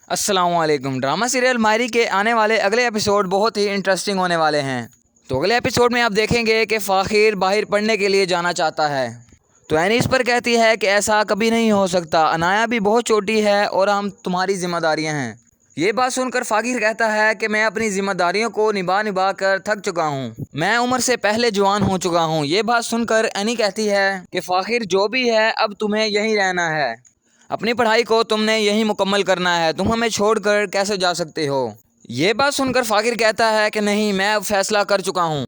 السلام علیکم۔ Drama serial ماہری کے آنے والے اگلے ایپیسوڈ بہت ہی انٹرسٹنگ ہونے والے ہیں۔ تو اگلے ایپیسوڈ میں آپ دیکھیں گے کہ فاخر باہر پڑھنے کے لیے جانا چاہتا ہے تو اینی اس پر کہتی ہے کہ ایسا کبھی نہیں ہو سکتا، انایا بھی بہت چھوٹی ہے اور ہم تمہاری ذمہ داریاں ہیں۔ یہ بات سن کر فاخر کہتا ہے کہ میں اپنی ذمہ داریوں کو نبھا کر تھک چکا ہوں، میں عمر سے پہلے جوان ہو چکا ہوں۔ یہ بات سن کر اینی کہتی ہے کہ فاخر جو بھی ہے اب تمہیں یہیں رہنا ہے، اپنی پڑھائی کو تم نے یہیں مکمل کرنا ہے، تم ہمیں چھوڑ کر کیسے جا سکتے ہو۔ یہ بات سن کر فاخر کہتا ہے کہ نہیں، میں اب فیصلہ کر چکا ہوں۔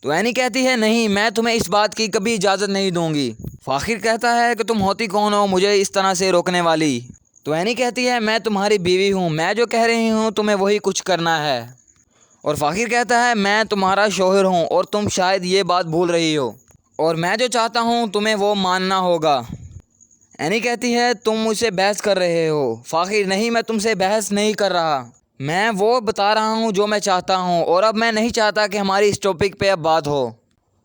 تو اینی کہتی ہے نہیں، میں تمہیں اس بات کی کبھی اجازت نہیں دوں گی۔ فاخر کہتا ہے کہ تم ہوتی کون ہو مجھے اس طرح سے روکنے والی؟ تو اینی کہتی ہے میں تمہاری بیوی ہوں، میں جو کہہ رہی ہوں تمہیں وہی کچھ کرنا ہے۔ اور فاخر کہتا ہے میں تمہارا شوہر ہوں اور تم شاید یہ بات بھول رہی ہو، اور میں جو چاہتا ہوں تمہیں وہ ماننا ہوگا۔ اینی کہتی ہے تم مجھ سے بحث کر رہے ہو۔ فاخر نہیں، میں تم سے بحث نہیں کر رہا، میں وہ بتا رہا ہوں جو میں چاہتا ہوں، اور اب میں نہیں چاہتا کہ ہماری اس ٹاپک پہ اب بات ہو۔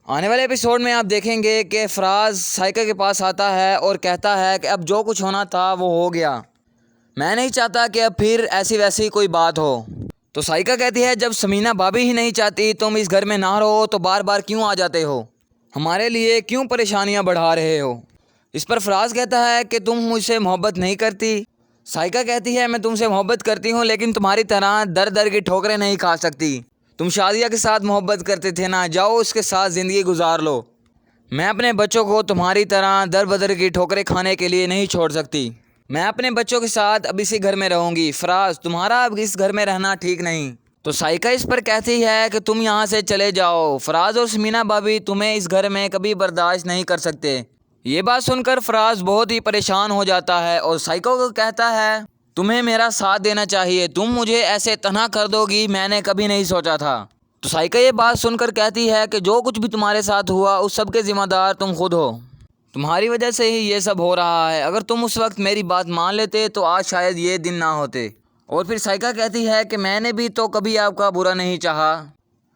آنے والے ایپیسوڈ میں آپ دیکھیں گے کہ فراز سائیکا کے پاس آتا ہے اور کہتا ہے کہ اب جو کچھ ہونا تھا وہ ہو گیا، میں نہیں چاہتا کہ اب پھر ایسی ویسی کوئی بات ہو۔ تو سائیکا کہتی ہے جب سمینا بھابھی ہی نہیں چاہتی تم اس گھر میں نہ رہو تو بار بار کیوں آ جاتے ہو، ہمارے لیے کیوں پریشانیاں بڑھا رہے ہو؟ اس پر فراز کہتا ہے کہ تم مجھ سے محبت نہیں کرتی۔ سائیکا کہتی ہے میں تم سے محبت کرتی ہوں لیکن تمہاری طرح در در کی ٹھوکریں نہیں کھا سکتی، تم شادیہ کے ساتھ محبت کرتے تھے نا، جاؤ اس کے ساتھ زندگی گزار لو، میں اپنے بچوں کو تمہاری طرح در بدر کی ٹھوکریں کھانے کے لیے نہیں چھوڑ سکتی، میں اپنے بچوں کے ساتھ اب اسی گھر میں رہوں گی۔ فراز تمہارا اب اس گھر میں رہنا ٹھیک نہیں۔ تو سائیکا اس پر کہتی ہے کہ تم یہاں سے چلے جاؤ، فراز اور سمینا بھابھی تمہیں اس گھر میں کبھی برداشت نہیں کر سکتے۔ یہ بات سن کر فراز بہت ہی پریشان ہو جاتا ہے اور سائیکا کو کہتا ہے تمہیں میرا ساتھ دینا چاہیے، تم مجھے ایسے تنہا کر دو گی میں نے کبھی نہیں سوچا تھا۔ تو سائیکا یہ بات سن کر کہتی ہے کہ جو کچھ بھی تمہارے ساتھ ہوا اس سب کے ذمہ دار تم خود ہو، تمہاری وجہ سے ہی یہ سب ہو رہا ہے، اگر تم اس وقت میری بات مان لیتے تو آج شاید یہ دن نہ ہوتے۔ اور پھر سائیکا کہتی ہے کہ میں نے بھی تو کبھی آپ کا برا نہیں چاہا،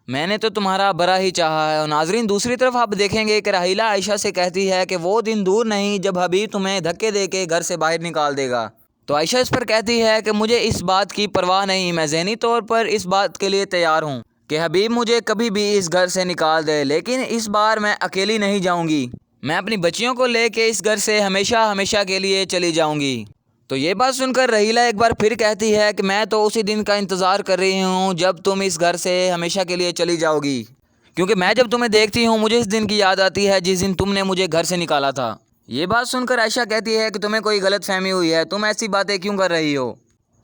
میں نے تو تمہارا برا ہی چاہا ہے۔ اور ناظرین دوسری طرف آپ دیکھیں گے کہ راحیلہ عائشہ سے کہتی ہے کہ وہ دن دور نہیں جب حبیب تمہیں دھکے دے کے گھر سے باہر نکال دے گا۔ تو عائشہ اس پر کہتی ہے کہ مجھے اس بات کی پرواہ نہیں، میں ذہنی طور پر اس بات کے لیے تیار ہوں کہ حبیب مجھے کبھی بھی اس گھر سے نکال دے، لیکن اس بار میں اکیلی نہیں جاؤں گی، میں اپنی بچیوں کو لے کے اس گھر سے ہمیشہ ہمیشہ کے لیے چلی جاؤں گی۔ تو یہ بات سن کر راحیلہ ایک بار پھر کہتی ہے کہ میں تو اسی دن کا انتظار کر رہی ہوں جب تم اس گھر سے ہمیشہ کے لیے چلی جاؤ گی، کیونکہ میں جب تمہیں دیکھتی ہوں مجھے اس دن کی یاد آتی ہے جس دن تم نے مجھے گھر سے نکالا تھا۔ یہ بات سن کر عائشہ کہتی ہے کہ تمہیں کوئی غلط فہمی ہوئی ہے، تم ایسی باتیں کیوں کر رہی ہو،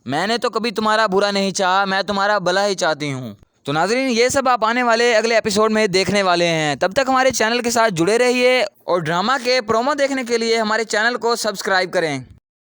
میں نے تو کبھی تمہارا برا نہیں چاہا، میں تمہارا بھلا ہی چاہتی ہوں۔ تو ناظرین یہ سب آپ آنے والے اگلے ایپیسوڈ میں دیکھنے والے ہیں، تب تک ہمارے چینل کے ساتھ جڑے رہیے اور ڈرامہ کے پرومو دیکھنے کے لیے ہمارے چینل کو سبسکرائب کریں۔